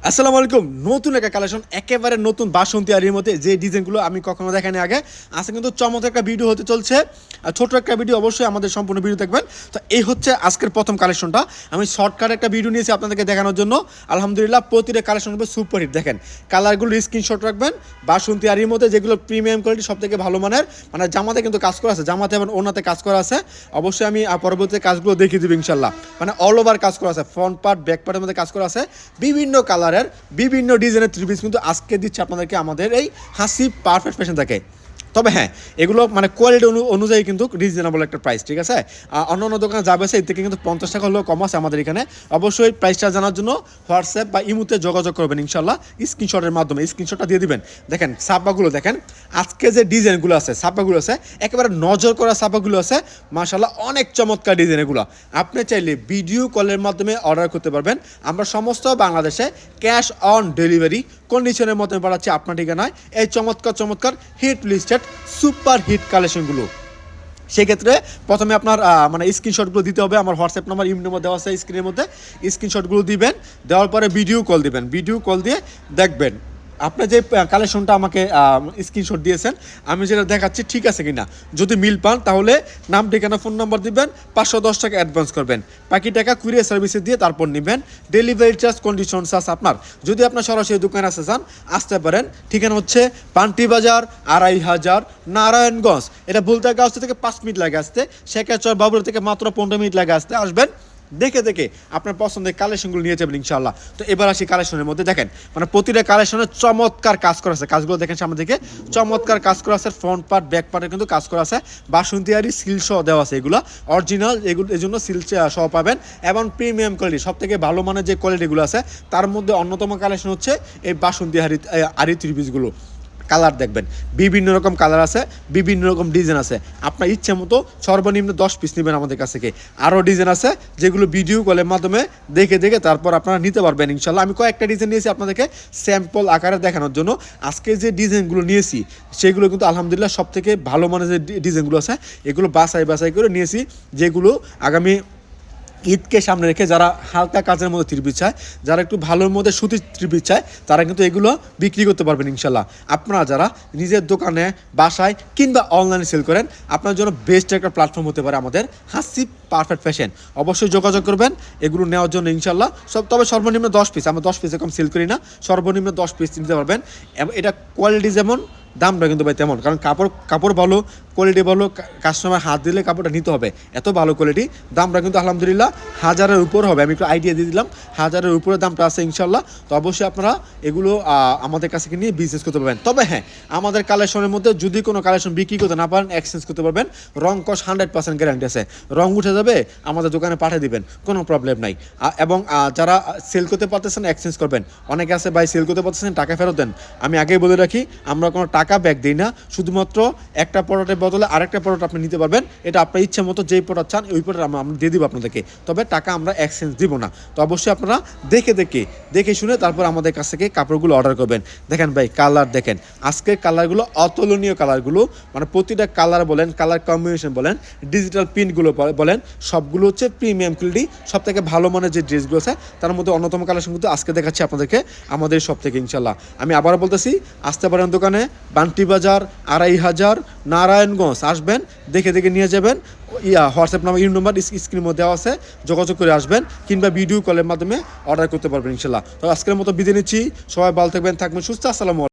আসসালামু আলাইকুম। নতুন একটা কালেকশন, একেবারে নতুন বাসন্তী আরির মধ্যে যে ডিজাইনগুলো আমি কখনো দেখাইনি আগে। আজকে কিন্তু চমৎকার একটা ভিডিও হতে চলছে, আর ছোট একটা ভিডিও, অবশ্যই আমাদের সম্পূর্ণ ভিডিও দেখবেন। তো এই হচ্ছে আজকের প্রথম কালেকশনটা। আমি শর্টকাট একটা ভিডিও নিয়েছি আপনাদেরকে দেখানোর জন্য। আলহামদুলিল্লাহ প্রতিটা কালেকশন হবে সুপারহিট। দেখেন কালারগুলো স্ক্রিনশট রাখবেন। বাসন্তী আরির মধ্যে যেগুলো প্রিমিয়াম কোয়ালিটি, সব থেকে ভালো মানের, মানে জামাতে কিন্তু কাজ করা আছে, জামাতে এবং ওনাতে কাজ করা আছে। অবশ্যই আমি পরবর্তী কাজগুলো দেখিয়ে দেবো ইনশাল্লাহ। মানে অল ওভার কাজ করা আছে, ফ্রন্ট পার্ট ব্যাক পার্টের মধ্যে কাজ করা আছে, বিভিন্ন কালারের বিভিন্ন ডিজাইনের থ্রি পিস কিন্তু আজকে দিচ্ছে আপনাদেরকে আমাদের এই হাসি পারফেক্ট ফ্যাশন থেকে। তবে হ্যাঁ, এগুলো মানে কোয়ালিটি অনুযায়ী কিন্তু রিজনেবল একটা প্রাইস, ঠিক আছে। অন্য অন্য দোকানে যাবে এর থেকে কিন্তু 50 টাকা হলেও কম আছে আমাদের এখানে। অবশ্যই প্রাইসটা জানার জন্য হোয়াটসঅ্যাপ বা ইমুতে যোগাযোগ করবেন ইনশাল্লাহ, স্ক্রিনশটের মাধ্যমে স্ক্রিনশটটা দিয়ে দিবেন। দেখেন ছাপাগুলো দেখেন, আজকে যে ডিজাইনগুলো আছে, ছাপাগুলো আছে, একেবারে নজর করা ছাপাগুলো আছে, মাশাআল্লাহ অনেক চমৎকার ডিজাইন এগুলো। আপনি চাইলে ভিডিও কলের মাধ্যমে অর্ডার করতে পারবেন। আমরা সমস্ত বাংলাদেশে ক্যাশ অন ডেলিভারি কন্ডিশনের মধ্যে পাঠাচ্ছি আপনার ঠিকানায় এই চমৎকার চমৎকার হিট লিস্টেড সুপার হিট কালেকশনগুলো। সেক্ষেত্রে প্রথমে আপনার মানে স্ক্রিনশটগুলো দিতে হবে। আমার হোয়াটসঅ্যাপ নাম্বার ইমেল নাম্বার দেওয়া আছে স্ক্রিনের মধ্যে। স্ক্রিনশটগুলো দিবেন, দেওয়ার পরে ভিডিও কল দিবেন। ভিডিও কল দিয়ে দেখবেন আপনি যে কালেকশনটা আমাকে স্ক্রিনশট দিয়েছেন, আমি যেটা দেখাচ্ছি ঠিক আছে কিনা। যদি মিল পান তাহলে নাম, ঠিকানা, ফোন নাম্বার দিবেন, 510 টাকা অ্যাডভান্স করবেন, বাকি টাকা কুরিয়ার সার্ভিসে দিয়ে তারপর নেবেন। ডেলিভারি চার্জ কন্ডিশন চার্জ আপনার। যদি আপনার সরাসরি দোকানে আসতে চান আসতে পারেন। ঠিকানা হচ্ছে পান্টি বাজার, 2500 নারায়ণগঞ্জ। এটা ভুলতাগাঁও থেকে 5 মিনিট লাগে আসতে, শেখাচর বাবুরা থেকে মাত্র 15 মিনিট লাগে আসতে। আসবেন, দেখে দেখে আপনার পছন্দের কালেকশনগুলো নিয়ে যাবেন ইনশাআল্লাহ। তো এবার আসি কালেকশনের মধ্যে। দেখেন মানে প্রতিটা কালেকশনের চমৎকার কাজ করা আছে, কাজগুলো দেখেন সামনে থেকে চমৎকার কাজ করা আছে। ফ্রন্ট পার্ট ব্যাক পার্টে কিন্তু কাজ করা আছে। বাসন্তী আরি সিল সহ দেওয়া আছে, এগুলো অরিজিনাল, এগুলো এই জন্য সিল সহ পাবেন। এবং প্রিমিয়াম কোয়ালিটি, সব থেকে ভালো মানের যে কোয়ালিটিগুলো আছে তার মধ্যে অন্যতম কালেকশন হচ্ছে এই বাসন্তী আরি থ্রি পিসগুলো। কালার দেখবেন, বিভিন্ন রকম কালার আছে, বিভিন্ন রকম ডিজাইন আছে। আপনার ইচ্ছে মতো সর্বনিম্ন 10 পিস নেবেন আমাদের কাছ থেকে। আরও ডিজাইন আছে যেগুলো ভিডিও কলের মাধ্যমে দেখে দেখে তারপর আপনারা নিতে পারবেন ইনশাল্লাহ। আমি কয়েকটা ডিজাইন নিয়েছি আপনাদেরকে স্যাম্পল আকারে দেখানোর জন্য। আজকে যে ডিজাইনগুলো নিয়েছি সেগুলো কিন্তু আলহামদুলিল্লাহ সব থেকে ভালো মানের যে ডিজাইনগুলো আছে এগুলো বাছাই বাছাই করে নিয়েছি, যেগুলো আগামী ঈদকে সামনে রেখে যারা হালকা কাজের মধ্যে থ্রি চায়, যারা একটু ভালোর মধ্যে সুতির থ্রি চায়, তারা কিন্তু এগুলো বিক্রি করতে পারবেন ইনশাল্লাহ। আপনারা যারা নিজের দোকানে, বাসায় কিংবা অনলাইনে সেল করেন, আপনার জন্য বেস্ট একটা প্ল্যাটফর্ম হতে পারে আমাদের হাসি পারফেক্ট ফ্যাশন। অবশ্যই যোগাযোগ করবেন এগুলো নেওয়ার জন্য ইনশাল্লাহ। তবে সর্বনিম্ন 10 পিস, আমরা 10 পিস এরকম সেল করি না, সর্বনিম্ন 10 পিস নিতে পারবেন। এটা কোয়ালিটি যেমন, দামটা কিন্তু ভাই তেমন, কারণ কাপড় ভালো, কোয়ালিটি ভালো, কাস্টমার হাত দিলে কাপড়টা নিতে হবে, এত ভালো কোয়ালিটি। দামটা কিন্তু আলহামদুলিল্লাহ 1000-এর উপর হবে। আমি একটু আইডিয়া দিয়ে দিলাম, 1000-এর উপরে দামটা আছে ইনশাল্লাহ। তো অবশ্যই আপনারা এগুলো আমাদের কাছে নিয়ে বিজনেস করতে পারবেন। তবে হ্যাঁ, আমাদের কালেকশনের মধ্যে যদি কোনো কালেকশন বিক্রি করতে না পারেন, এক্সচেঞ্জ করতে পারবেন। রং কস 100% গ্যারান্টি আছে। রং উঠে যাবে, আমাদের দোকানে পাঠিয়ে দিবেন, কোনো প্রবলেম নাই। এবং যারা সেল করতে পারতেছেন এক্সচেঞ্জ করবেন। অনেকে আছে ভাই সেল করতে পারতেছেন, টাকা ফেরত দেন। আমি আগেই বলে রাখি, আমরা কোনো টাকা ব্যাক দিই না, শুধুমাত্র একটা প্রোডাক্টের বদলে আরেকটা প্রোডাক্ট আপনি নিতে পারবেন। এটা আপনার ইচ্ছা মতো যেই প্রোডাক্ট চান ওই প্রোডাক্ট আমরা দিয়ে দিব আপনাদেরকে, তবে টাকা আমরা এক্সচেঞ্জ দিব না। তো অবশ্যই আপনারা দেখে শুনে তারপর আমাদের কাছ থেকে কাপড়গুলো অর্ডার করবেন। দেখেন ভাই কালার দেখেন, আজকের কালারগুলো অতুলনীয় কালারগুলো, মানে প্রতিটা কালার বলেন, কালার কম্বিনেশন বলেন, ডিজিটাল প্রিন্টগুলো বলেন, সবগুলো হচ্ছে প্রিমিয়াম কোয়ালিটি। সব থেকে ভালো মানের যে ড্রেসগুলো আছে তার মধ্যে অন্যতম কালেকশন কিন্তু আজকে দেখাচ্ছি আপনাদেরকে আমাদের সব থেকে ইনশাল্লাহ। আমি আবারও বলতেছি, আসতে পারেন দোকানে, বান্টি বাজার, 2500 নারায়ণগঞ্জ। আসবেন, দেখে দেখে নিয়ে যাবেন। হোয়াটসঅ্যাপ নাম্বার, ইমেল নাম্বার স্ক্রিনের মধ্যে দেওয়া আছে, যোগাযোগ করে আসবেন, কিংবা ভিডিও কলের মাধ্যমে অর্ডার করতে পারবেন ইনশাল্লাহ। তো আজকের মতো বিদায় নিচ্ছি, সবাই ভালো থাকবেন, সুস্থ। আসসালামু আলাইকুম।